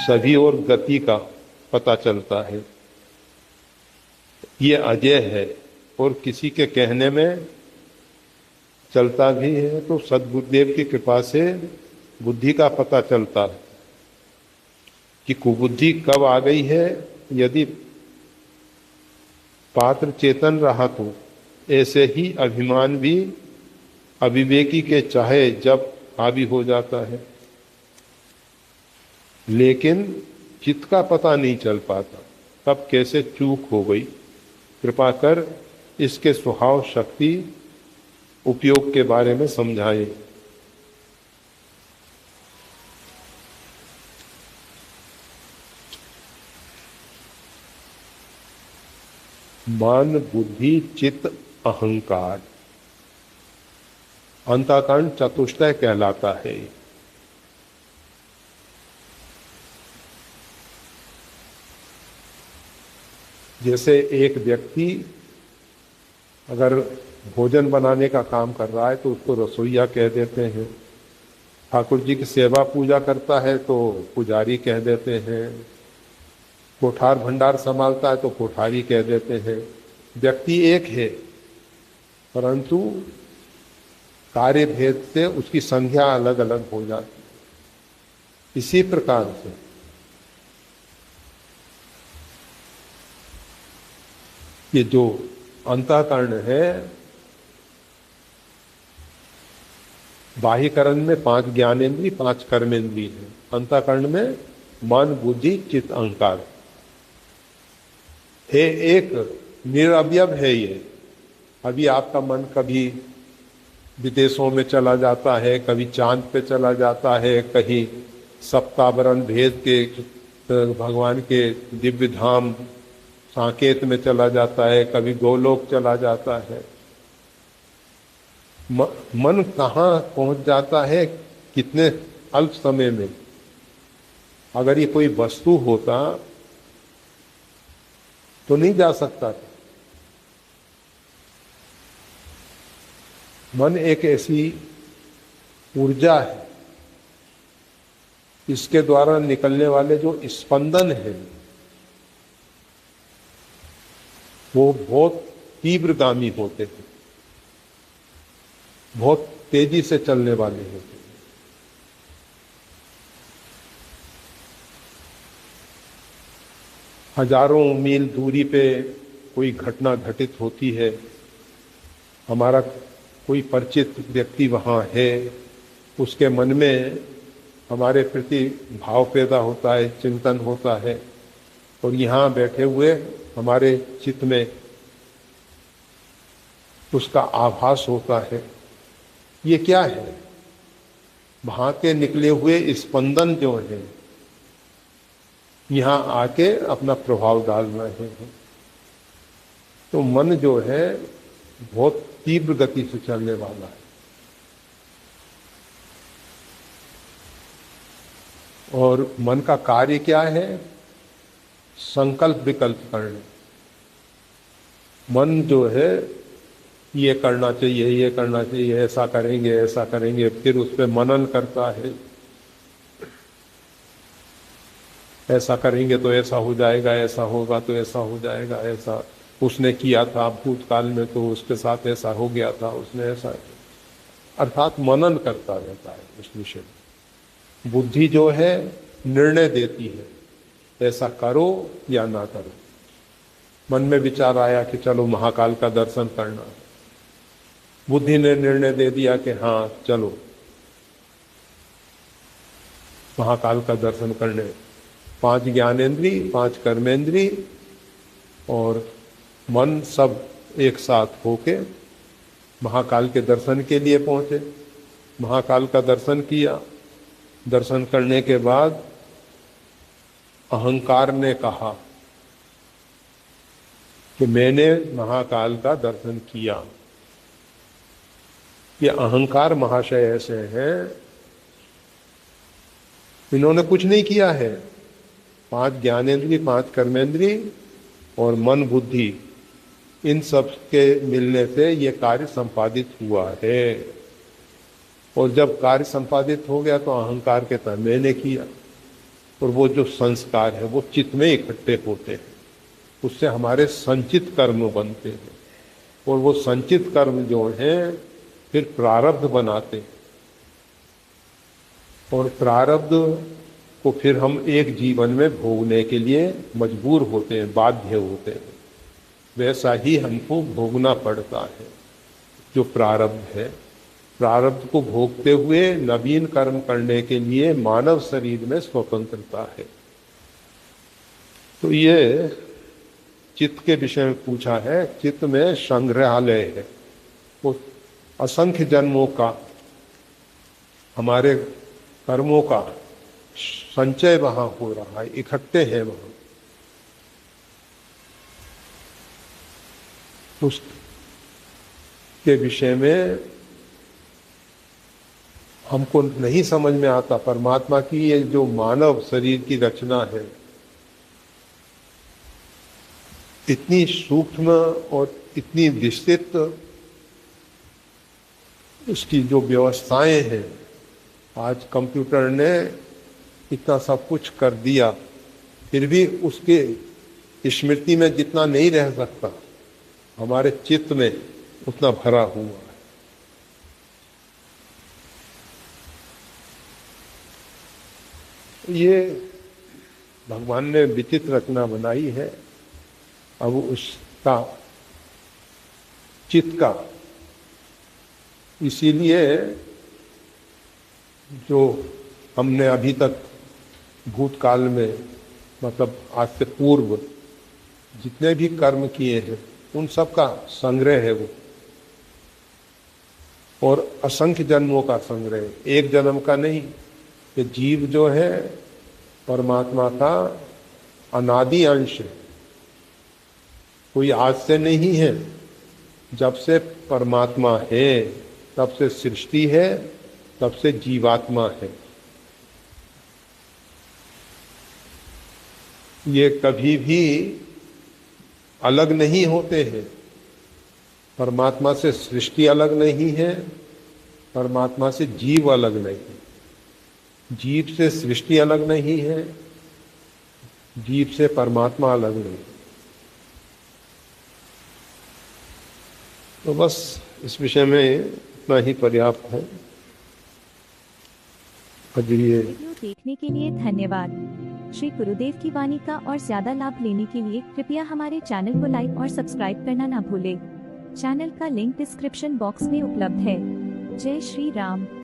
सभी और गति का पता चलता है। ये अजय है और किसी के कहने में चलता भी है तो सद्गुरुदेव की कृपा से बुद्धि का पता चलता है कि कुबुद्धि कब आ गई है। यदि पात्र चेतन रहा तो ऐसे ही अभिमान भी अविवेकी के चाहे जब हावी हो जाता है, लेकिन चित्त का पता नहीं चल पाता तब कैसे चूक हो गई। कृपा कर इसके स्वभाव शक्ति उपयोग के बारे में समझाएं। मन बुद्धि चित्त अहंकार अंतःकरण चतुष्टय कहलाता है। जैसे एक व्यक्ति अगर भोजन बनाने का काम कर रहा है तो उसको रसोइया कह देते हैं। ठाकुर जी की सेवा पूजा करता है तो पुजारी कह देते हैं। कोठार भंडार संभालता है तो कोठारी कह देते हैं। व्यक्ति एक है परंतु कार्य भेद से उसकी संज्ञा अलग अलग हो जाती है। इसी प्रकार से ये जो अंतःकरण है, बाह्यकरण में 5 ज्ञानेंद्रिय 5 कर्मेंद्रिय है। अंतःकरण में मन बुद्धि चित्त अहंकार है। एक निरवयव है ये। अभी आपका मन कभी विदेशों में चला जाता है, कभी चांद पे चला जाता है, कहीं सप्तावरण भेद के भगवान के दिव्य धाम साकेत में चला जाता है, कभी गोलोक चला जाता है। मन कहाँ पहुंच जाता है कितने अल्प समय में। अगर ये कोई वस्तु होता तो नहीं जा सकता था। मन एक ऐसी ऊर्जा है, इसके द्वारा निकलने वाले जो स्पंदन है वो बहुत तीव्रगामी होते हैं, बहुत तेजी से चलने वाले होते हैं। हजारों मील दूरी पे कोई घटना घटित होती है, हमारा कोई परिचित व्यक्ति वहाँ है, उसके मन में हमारे प्रति भाव पैदा होता है, चिंतन होता है और यहाँ बैठे हुए हमारे चित्त में उसका आभास होता है। ये क्या है? वहाँ के निकले हुए स्पंदन जो है यहाँ आके अपना प्रभाव डाल रहे हैं। तो मन जो है बहुत तीव्र गति से चलने वाला है और मन का कार्य क्या है? संकल्प विकल्प करना। मन जो है ये करना चाहिए, ये करना चाहिए, ऐसा करेंगे, ऐसा करेंगे, फिर उस पर मनन करता है। ऐसा करेंगे तो ऐसा हो जाएगा, ऐसा होगा तो ऐसा हो जाएगा, ऐसा उसने किया था भूतकाल में तो उसके साथ ऐसा हो गया था, उसने ऐसा, अर्थात मनन करता रहता है उस विषय में। बुद्धि जो है निर्णय देती है, ऐसा करो या ना करो। मन में विचार आया कि चलो महाकाल का दर्शन करना, बुद्धि ने निर्णय दे दिया कि हाँ चलो महाकाल का दर्शन करने। 5 ज्ञानेंद्रिय 5 कर्मेंद्रिय और मन सब एक साथ होके महाकाल के दर्शन के लिए पहुंचे। महाकाल का दर्शन किया। दर्शन करने के बाद अहंकार ने कहा कि मैंने महाकाल का दर्शन किया। ये अहंकार महाशय ऐसे हैं, इन्होंने कुछ नहीं किया है। 5 ज्ञानेंद्रिय 5 कर्मेंद्रिय और मन बुद्धि, इन सब के मिलने से ये कार्य संपादित हुआ है। और जब कार्य संपादित हो गया तो अहंकार कहता है मैंने किया। और वो जो संस्कार है वो चित्त में इकट्ठे होते हैं, उससे हमारे संचित कर्म बनते हैं, और वो संचित कर्म जो हैं फिर प्रारब्ध बनाते हैं, और प्रारब्ध को फिर हम एक जीवन में भोगने के लिए मजबूर होते हैं, बाध्य होते हैं। वैसा ही हमको भोगना पड़ता है जो प्रारब्ध है। प्रारब्ध को भोगते हुए नवीन कर्म करने के लिए मानव शरीर में स्वतंत्रता है। तो ये चित्त के विषय में पूछा है। चित्त में संग्रहालय है, वो असंख्य जन्मों का हमारे कर्मों का संचय वहां हो रहा है, इकट्ठे हैं वहां। उसके विषय में हमको नहीं समझ में आता। परमात्मा की ये जो मानव शरीर की रचना है इतनी सूक्ष्म और इतनी विस्तृत, उसकी जो व्यवस्थाएं हैं, आज कंप्यूटर ने इतना सब कुछ कर दिया, फिर भी उसके स्मृति में जितना नहीं रह सकता, हमारे चित्त में उतना भरा हुआ है। ये भगवान ने विचित्र रचना बनाई है। अब उसका चित्त का, इसीलिए जो हमने अभी तक भूतकाल में, मतलब आज से पूर्व जितने भी कर्म किए हैं उन सब का संग्रह है वो, और असंख्य जन्मों का संग्रह, एक जन्म का नहीं। ये जीव जो है परमात्मा का अनादि अंश है, कोई आज से नहीं है। जब से परमात्मा है तब से सृष्टि है, तब से जीवात्मा है। ये कभी भी अलग नहीं होते हैं। परमात्मा से सृष्टि अलग नहीं है, परमात्मा से जीव अलग नहीं, जीव से सृष्टि अलग नहीं है, जीव से परमात्मा अलग नहीं। तो बस इस विषय में इतना ही पर्याप्त है। वीडियो देखने के लिए धन्यवाद। श्री गुरुदेव की वाणी का और ज्यादा लाभ लेने के लिए कृपया हमारे चैनल को लाइक और सब्सक्राइब करना ना भूलें। चैनल का लिंक डिस्क्रिप्शन बॉक्स में उपलब्ध है। जय श्री राम।